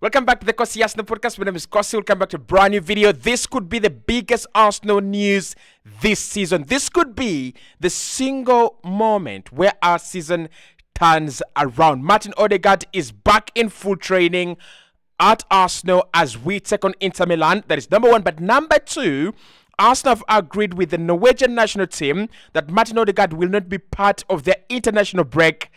Welcome back to the Kosi Arsenal podcast. My name is Kosi. Welcome back to a brand new video. This could be the biggest Arsenal news this season. This could be the single moment where our season turns around. Martin Odegaard is back in full training at Arsenal as we take on Inter Milan. That is number one. But number two, Arsenal have agreed with the Norwegian national team that Martin Odegaard will not be part of their international break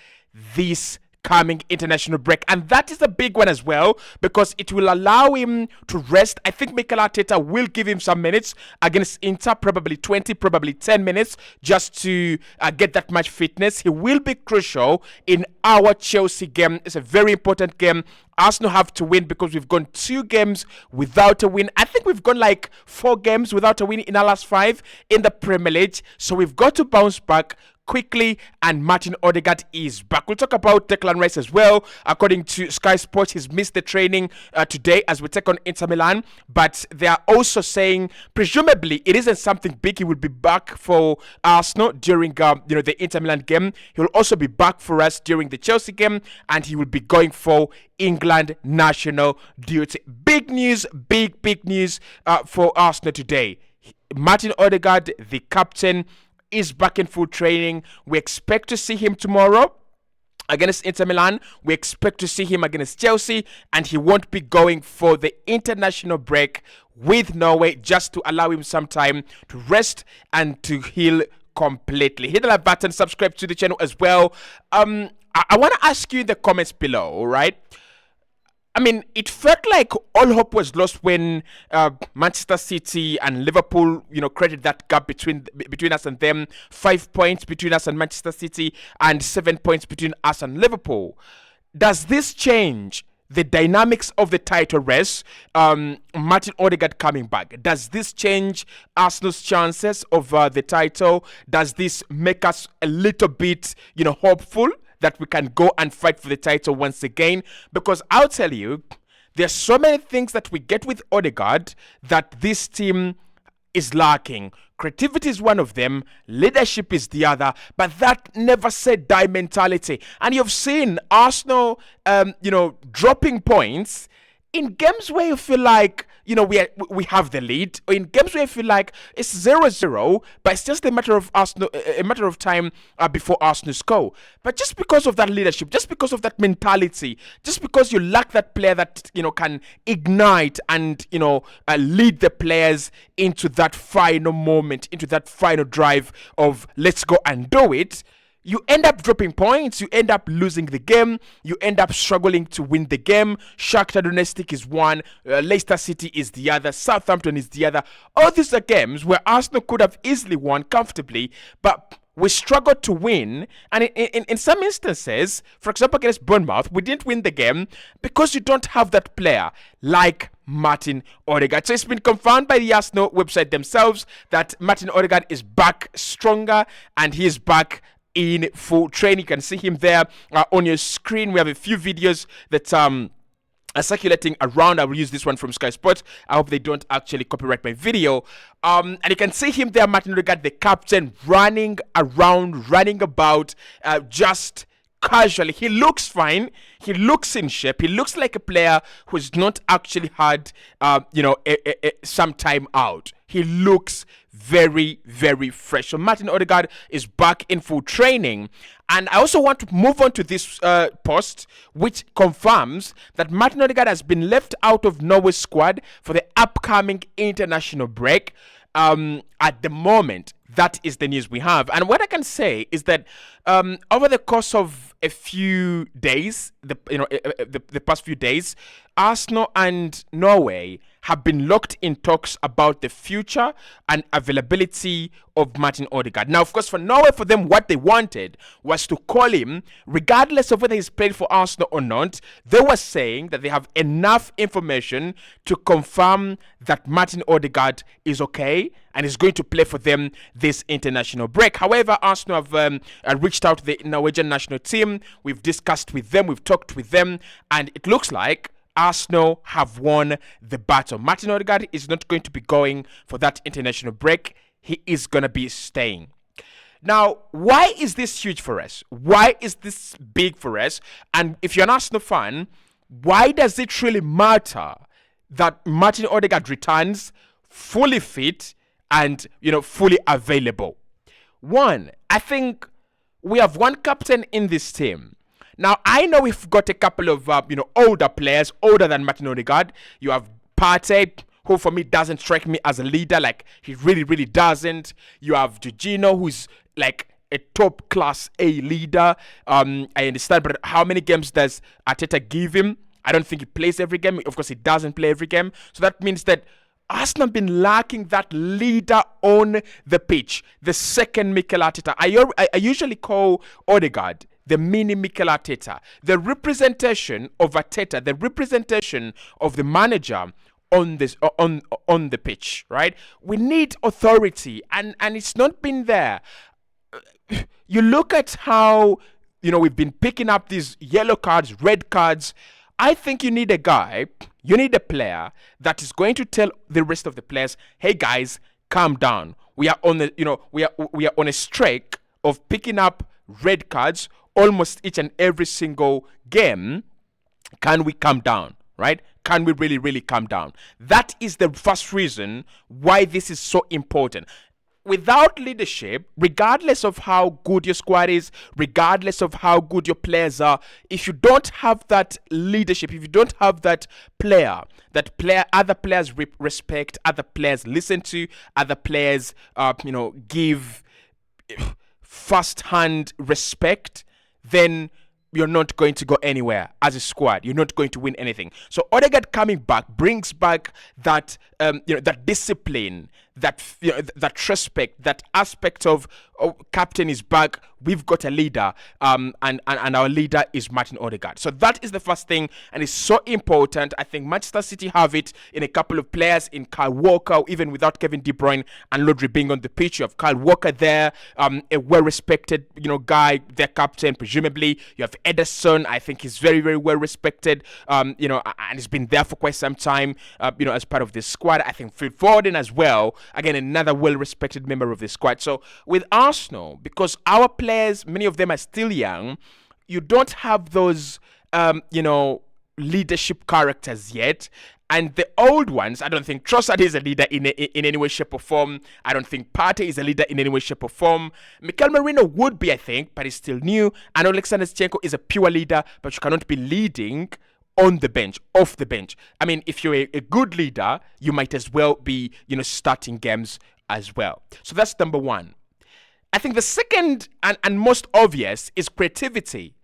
this coming international break, and that is a big one as well because it will allow him to rest. I think Mikel Arteta will give him some minutes against Inter, probably 20, probably 10 minutes, just to get that much fitness. He will be crucial in our Chelsea game. It's a very important game. Arsenal have to win because we've gone 2 games without a win. I think we've gone like 4 games without a win in our last 5 in the Premier League, so we've got to bounce back quickly, and Martin Odegaard is back. We'll talk about Declan Rice as well. According to Sky Sports, he's missed the training today as we take on Inter Milan, but they are also saying presumably it isn't something big. He will be back for Arsenal during the Inter Milan game. He will also be back for us during the Chelsea game, and he will be going for England national duty. Big news, big news for Arsenal today. Martin Odegaard, the captain, is back in full training. We expect to see him tomorrow against Inter Milan. We expect to see him against Chelsea, and he won't be going for the international break with Norway, just to allow him some time to rest and to heal completely. Hit the like button, subscribe to the channel as well. I want to ask you in the comments below, all right? I mean, it felt like all hope was lost when Manchester City and Liverpool, created that gap between us and them. 5 points between us and Manchester City and 7 points between us and Liverpool. Does this change the dynamics of the title race? Martin Odegaard coming back. Does this change Arsenal's chances of the title? Does this make us a little bit, hopeful that we can go and fight for the title once again? Because I'll tell you, there's so many things that we get with Odegaard that this team is lacking. Creativity is one of them, leadership is the other, but that never say die mentality. And you've seen Arsenal, dropping points in games where you feel like, we have the lead, or in games where you feel like it's 0-0, but it's just a matter of Arsenal, a matter of time before Arsenal score. But just because of that leadership, just because of that mentality, just because you lack that player that can ignite and lead the players into that final moment, into that final drive of let's go and do it, you end up dropping points, you end up losing the game, you end up struggling to win the game. Shakhtar Donetsk is one, Leicester City is the other, Southampton is the other. All these are games where Arsenal could have easily won comfortably, but we struggled to win. And in some instances, for example against Bournemouth, we didn't win the game because you don't have that player like Martin Odegaard. So it's been confirmed by the Arsenal website themselves that Martin Odegaard is back stronger, and he is back in full training. You can see him there on your screen. We have a few videos that are circulating around. I will use this one from Sky Sports. I hope they don't actually copyright my video. And you can see him there, Martin Odegaard, the captain, running around, running about, just casually. He looks fine. He looks in shape. He looks like a player who's not actually had, some time out. He looks very fresh. So Martin Odegaard is back in full training. And I also want to move on to this post, which confirms that Martin Odegaard has been left out of Norway's squad for the upcoming international break. At the moment, that is the news we have. And what I can say is that over the course of a few days, the past few days, Arsenal and Norway have been locked in talks about the future and availability of Martin Odegaard. Now, of course, for Norway, for them, what they wanted was to call him, regardless of whether he's played for Arsenal or not. They were saying that they have enough information to confirm that Martin Odegaard is okay and is going to play for them this international break. However, Arsenal have reached out to the Norwegian national team. We've discussed with them, we've talked with them, and it looks like Arsenal have won the battle. Martin Odegaard is not going to be going for that international break. He is going to be staying. Now, why is this huge for us? Why is this big for us? And if you're an Arsenal fan, why does it really matter that Martin Odegaard returns fully fit and, fully available? One, I think we have one captain in this team. Now, I know we've got a couple of, older players, older than Martin Odegaard. You have Partey, who for me doesn't strike me as a leader. Like, he really, really doesn't. You have Jorginho, who's like a top class A leader. I understand, but how many games does Arteta give him? I don't think he plays every game. Of course, he doesn't play every game. So that means that Arsenal have been lacking that leader on the pitch. The second Mikel Arteta. I usually call Odegaard the mini Mikel Arteta. The representation of Arteta, the representation of the manager on this on the pitch, right? We need authority, and it's not been there. You look at how we've been picking up these yellow cards, red cards. I think you need a guy, you need a player that is going to tell the rest of the players, "Hey guys, calm down. We are on we are on a streak of picking up red cards almost each and every single game. Can we calm down?" Right? Can we really, really calm down? That is the first reason why this is so important. Without leadership, regardless of how good your squad is, regardless of how good your players are, if you don't have that leadership, if you don't have that other players respect, other players listen to, other players, give first-hand respect, then you're not going to go anywhere as a squad. You're not going to win anything. So Odegaard coming back brings back that that discipline, that respect, that aspect of captain is back. We've got a leader, and our leader is Martin Odegaard. So that is the first thing, and it's so important. I think Manchester City have it in a couple of players, in Kyle Walker, even without Kevin De Bruyne and Rodri being on the pitch. You have Kyle Walker there, a well-respected guy, their captain, presumably. You have Ederson. I think he's very, very well-respected, and he's been there for quite some time, as part of this squad. I think Phil Foden as well, again, another well-respected member of the squad. So with Arsenal, because our players, many of them are still young, you don't have those, leadership characters yet. And the old ones, I don't think Trossard is a leader in any way, shape or form. I don't think Partey is a leader in any way, shape or form. Mikel Merino would be, I think, but he's still new. And Alexander Zinchenko is a pure leader, but you cannot be leading on the bench, off the bench. I mean, if you're a good leader, you might as well be, starting games as well. So that's number one. I think the second and most obvious is creativity.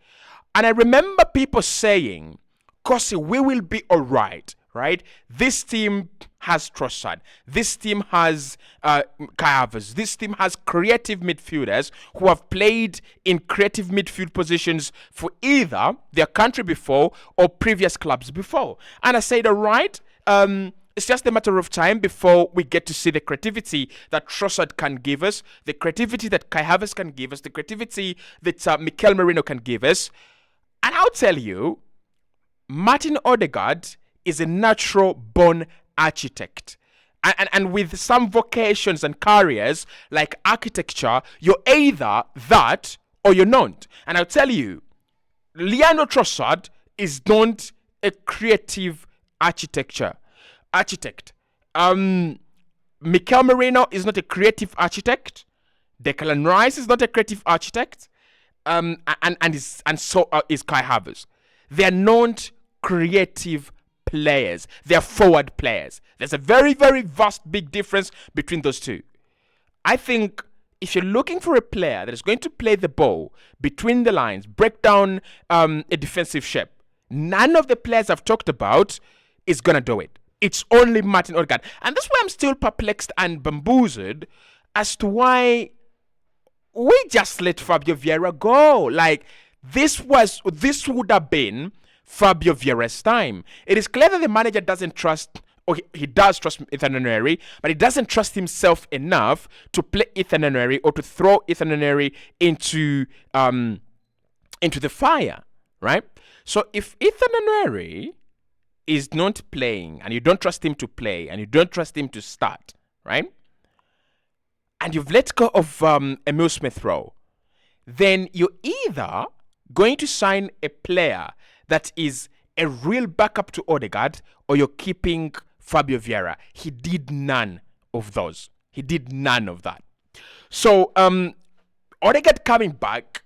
And I remember people saying, "Kosi, we will be all right." Right? This team has Trossard. This team has Kai Havertz. This team has creative midfielders who have played in creative midfield positions for either their country before or previous clubs before. And I said, all right, it's just a matter of time before we get to see the creativity that Trossard can give us, the creativity that Kai Havertz can give us, the creativity that Mikel Merino can give us. And I'll tell you, Martin Odegaard is a natural-born architect. And with some vocations and careers, like architecture, you're either that or you're not. And I'll tell you, Leandro Trossard is not a creative architect. Mikel Merino is not a creative architect. Declan Rice is not a creative architect. And so is Kai Havertz. They are not creative players. They are forward players. There's a very, very vast, big difference between those two. I think if you're looking for a player that is going to play the ball between the lines, break down a defensive shape, none of the players I've talked about is going to do it. It's only Martin Odegaard. And that's why I'm still perplexed and bamboozled as to why we just let Fabio Vieira go. Like, this would have been Fabio Vieira's time. It is clear that the manager doesn't trust, or he does trust Ethan Nwaneri, but he doesn't trust himself enough to play Ethan Nwaneri or to throw Ethan Nwaneri into the fire, right? So if Ethan Nwaneri is not playing, and you don't trust him to play, and you don't trust him to start, right? And you've let go of Emile Smith-Rowe, then you're either going to sign a player that is a real backup to Odegaard, or you're keeping Fabio Vieira. He did none of those. He did none of that. So, Odegaard coming back,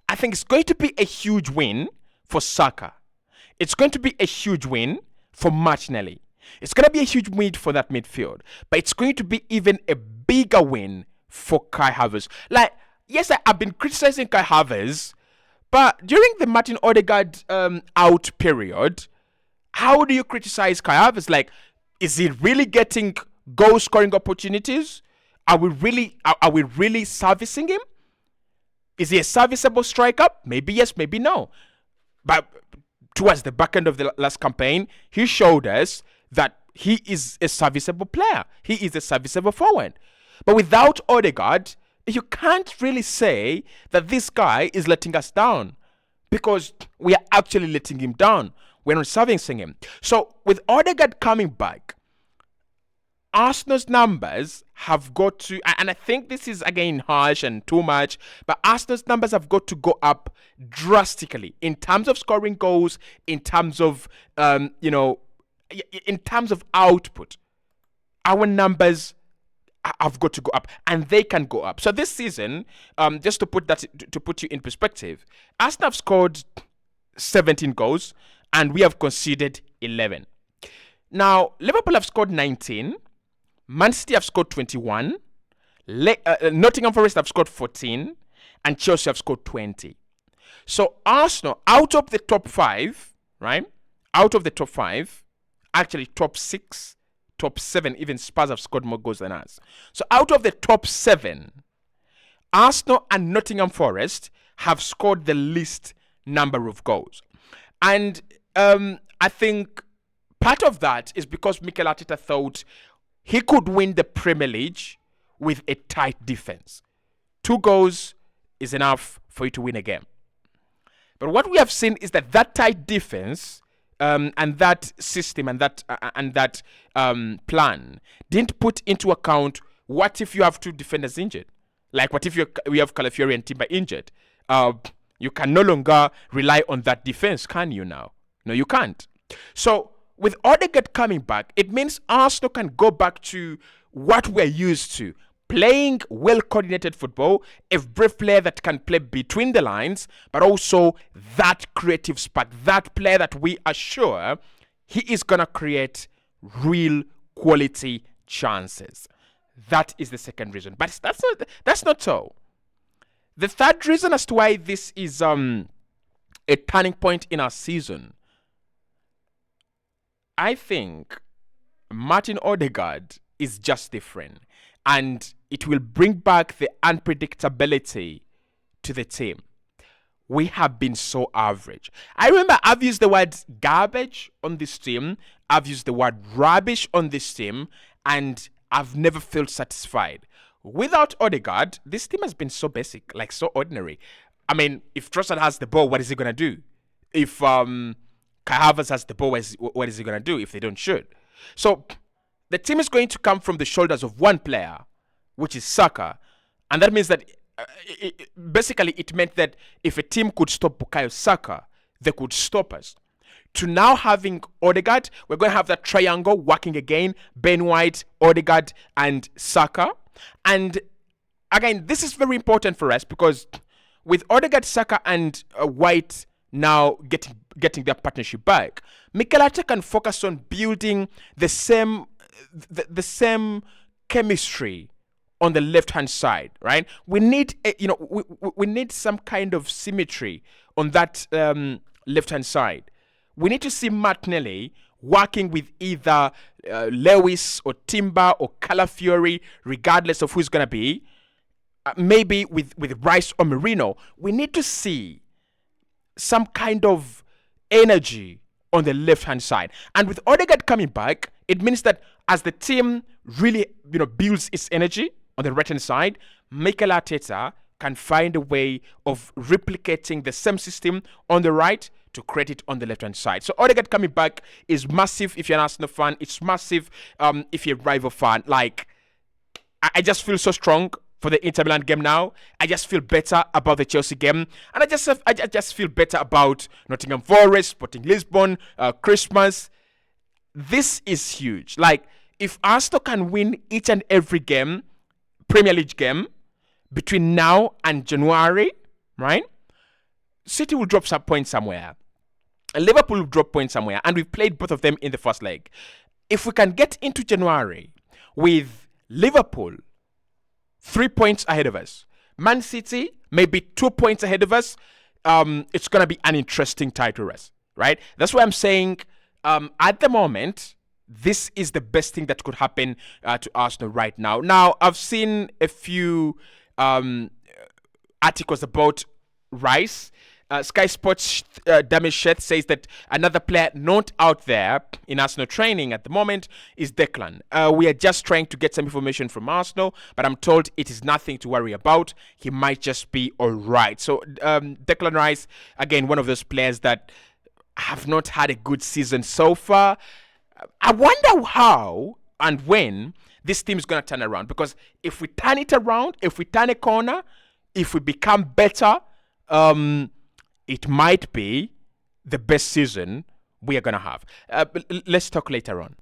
I think it's going to be a huge win for Saka. It's going to be a huge win for Martinelli. It's going to be a huge win for that midfield. But it's going to be even a bigger win for Kai Havertz. Like, yes, I've been criticizing Kai Havertz, but during the Martin Odegaard out period, how do you criticize Kai Havertz? Like, is he really getting goal scoring opportunities? Are we really servicing him? Is he a serviceable striker? Maybe yes, maybe no. But towards the back end of the last campaign, he showed us that he is a serviceable player. He is a serviceable forward. But without Odegaard, you can't really say that this guy is letting us down, because we are actually letting him down. We're not servicing him. So with Odegaard coming back, Arsenal's numbers have got to, and I think this is again harsh and too much, but Arsenal's numbers have got to go up drastically in terms of scoring goals, in terms of, in terms of output. Our numbers have got to go up, and they can go up. So this season, just to put you in perspective, Arsenal have scored 17 goals, and we have conceded 11. Now, Liverpool have scored 19. Man City have scored 21, Nottingham Forest have scored 14, and Chelsea have scored 20. So Arsenal, out of the top 5, right? Out of the top 5, actually top 6, top 7, even Spurs have scored more goals than us. So out of the top 7, Arsenal and Nottingham Forest have scored the least number of goals. And I think part of that is because Mikel Arteta thought he could win the Premier League with a tight defense. 2 goals is enough for you to win a game. But what we have seen is that tight defense and that system and that plan didn't put into account what if you have 2 defenders injured. Like what if we have Calafiori and Timber injured? You can no longer rely on that defense, can you now? No, you can't. So with Odegaard coming back, it means Arsenal can go back to what we're used to. Playing well-coordinated football, a brave player that can play between the lines, but also that creative spark, that player that we are sure he is going to create real quality chances. That is the second reason. But that's not all. The third reason as to why this is a turning point in our season, I think Martin Odegaard is just different, and it will bring back the unpredictability to the team. We have been so average. I remember I've used the word garbage on this team. I've used the word rubbish on this team, and I've never felt satisfied. Without Odegaard, this team has been so basic, like so ordinary. I mean, if Trossard has the ball, what is he going to do? If Kai Havertz has the ball, what is he going to do if they don't shoot? So the team is going to come from the shoulders of one player, which is Saka. And that means that basically it meant that if a team could stop Bukayo Saka, they could stop us. To now having Odegaard, we're going to have that triangle working again. Ben White, Odegaard, and Saka. And again, this is very important for us because with Odegaard, Saka, and White now getting their partnership back, Mikel Arteta can focus on building the same chemistry on the left-hand side, right? We need we need some kind of symmetry on that left-hand side. We need to see Martinelli working with either Lewis or Timber or Calafiori, regardless of who's going to be. Maybe with Rice or Merino. We need to see some kind of energy on the left-hand side. And with Odegaard coming back, it means that as the team really builds its energy on the right-hand side, Mikel Arteta can find a way of replicating the same system on the right to create it on the left-hand side. So Odegaard coming back is massive if you're an Arsenal fan. It's massive if you're a rival fan. Like, I just feel so strong for the Inter Milan game now. I just feel better about the Chelsea game. And I just feel better about Nottingham Forest, Sporting Lisbon, Christmas. This is huge. Like, if Arsenal can win each and every game, Premier League game, between now and January, right? City will drop some points somewhere. Liverpool will drop points somewhere. And we've played both of them in the first leg. If we can get into January with Liverpool 3 points ahead of us, Man City maybe 2 points ahead of us, it's going to be an interesting title race, right? That's why I'm saying at the moment, this is the best thing that could happen to Arsenal right now. Now, I've seen a few articles about Rice. Sky Sports Damisheth says that another player not out there in Arsenal training at the moment is Declan. We are just trying to get some information from Arsenal, but I'm told it is nothing to worry about. He might just be all right. So Declan Rice, again, one of those players that have not had a good season so far. I wonder how and when this team is going to turn around. Because if we turn it around, if we turn a corner, if we become better, it might be the best season we are going to have. Let's talk later on.